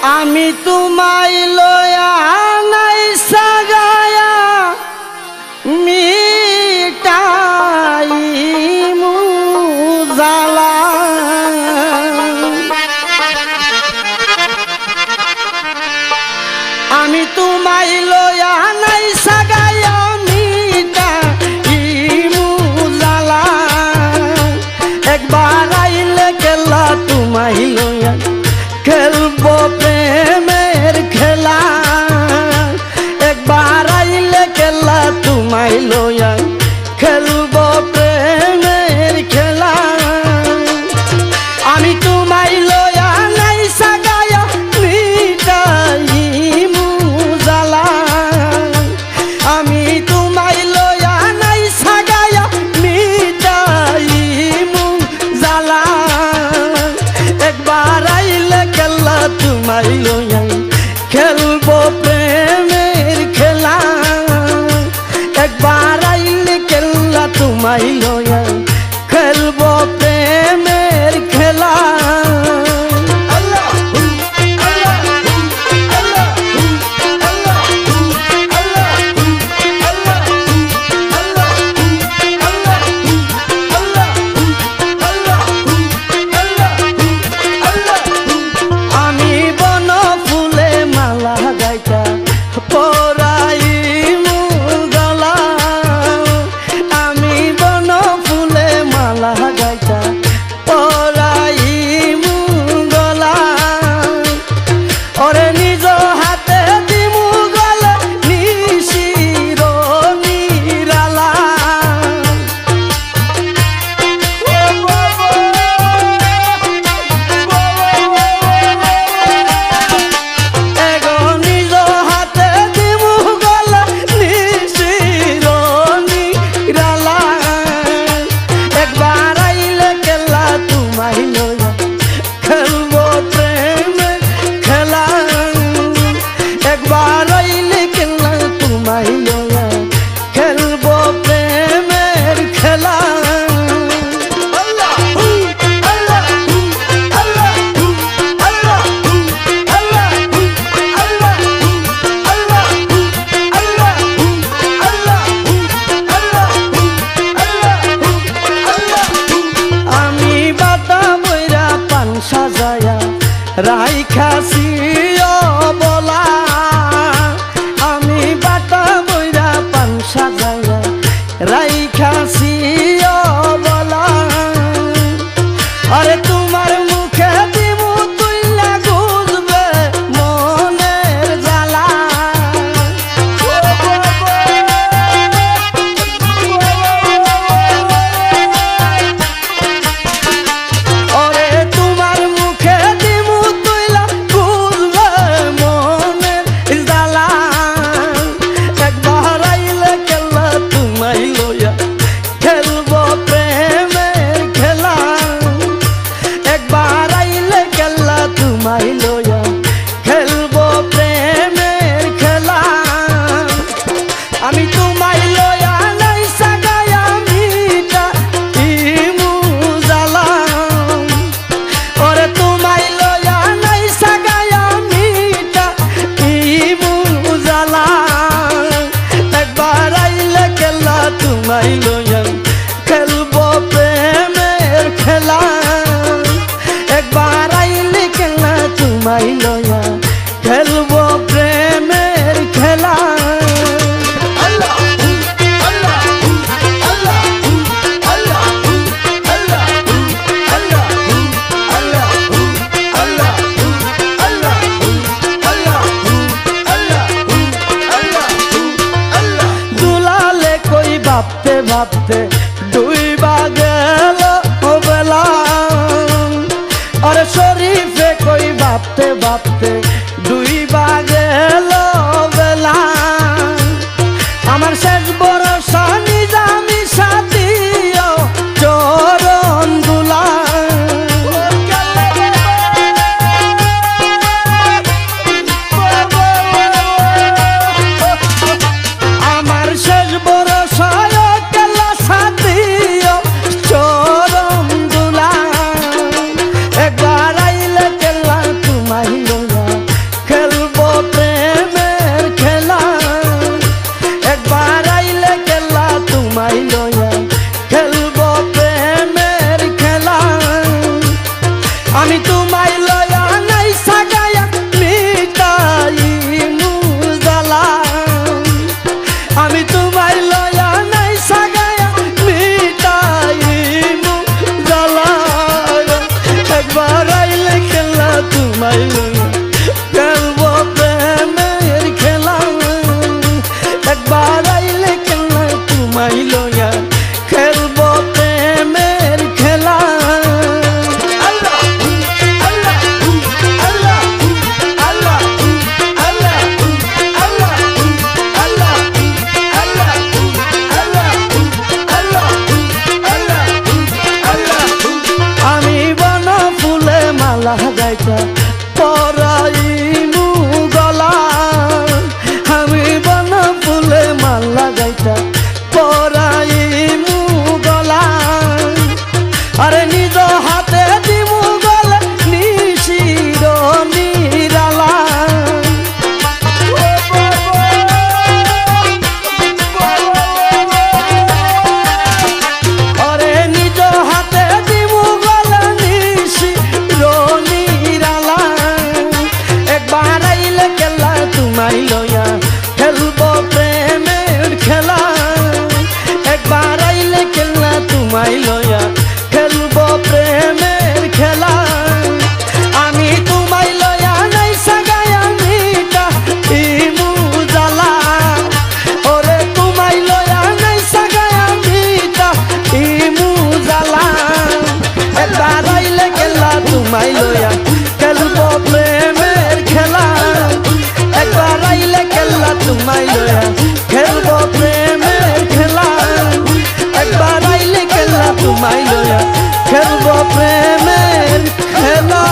আমি তোমায় লয়া নাই সাগায়া মিটাই মুজালা আমি তোমায় লয়া নাই সাগায়া মিটাই মুজালা একবার আইলে কেলা তোমায় লয়া খেলবো প্রেমের খেলা একবার আইলে খেলা তোমায় লয়া খেলবো প্রেমের খেলা আমি তোমায় লয়া নাই সাগায়া মিটাই মুজালা আমি তোমায় লয়া নাই সাগায়া মিটাই মুজালা একবার আইলে খেলা তোমায় লয়া খেলবো প্রেমের খেলা একবার আইলে খেলা তোমায় লয়া খেলবো প্রেমের খেলা রাইখাছি বলা আমি বাটা বইরা পান সাজায়া রাইখাছি বলা আরে তোমার মুখে দিমু তুইলা গুজবে মনের জ্বালা আরে তোমার মুখে তোমায় লয়া খেলবো প্রেমের খেলা আমি তোমায় লয়া নাই সাগায়া মিটাই মুজালা ওরে তোমায় লয়া নাই সাগায়া মিটাই মুজালা একবার আইলে খেলা তোমায় লয়া খেলবো প্রেমের খেলা একবার আইলে খেলা তোমায় লয়া খেলবো প্রেমের খেলা দুলালে কই ভাবতে ভাবতে ডুইবা গেল বেলা আরে শরীফে কই ভাবতে ভাবতে ডুইবা গেল বেলা আমার শেষ ভরসা নিজামি সাথীও চরণ দুলা আমার শেষ ভরসা কেলা সাথীও চরণ দুলা একবার আইলে কেলা তোমায় লয়া তোমায় লইয়া খেলবো প্রেমের খেলা একবার আইলে কেলা তোমায় লইয়া খেলবো প্রেমের খেলা আল্লাহ আল্লাহ আল্লাহ আল্লাহ আল্লাহ আল্লাহ আল্লাহ আল্লাহ আল্লাহ আল্লাহ আল্লাহ আমি বন ফুলে মালা গাইতা পরাইমু গলা আমি বন ফুলে মালা গাইতা পরাইমু গলা আরে নিজ হাতে দিমু গলা নিশির নিরালা আরে নিজ হাতে দিমু গলা নিশির নিরালা একবার আইলে কেলা তোমায় লইয়া খেলবো প্রেমের খেলা একবার আইলে কেলা তোমায় লইয়া খেলবো প্রেমের খেলা আমি তোমায় লইয়া নাই সাগায়া মিটা ইমু জ্বালা ওরে তোমায় লইয়া নাই সাগায়া মিটা ইমু জ্বালা একবার আইলে কেলা তোমায় লইয়া খেলবো প্রেমের খেলা একবার আইলে কেলা তোমায় লইয়া খেলবো প্রেমের খেলা একবার আইলে কেলা তোমায় লইয়া খেলবো প্রেমের খেলা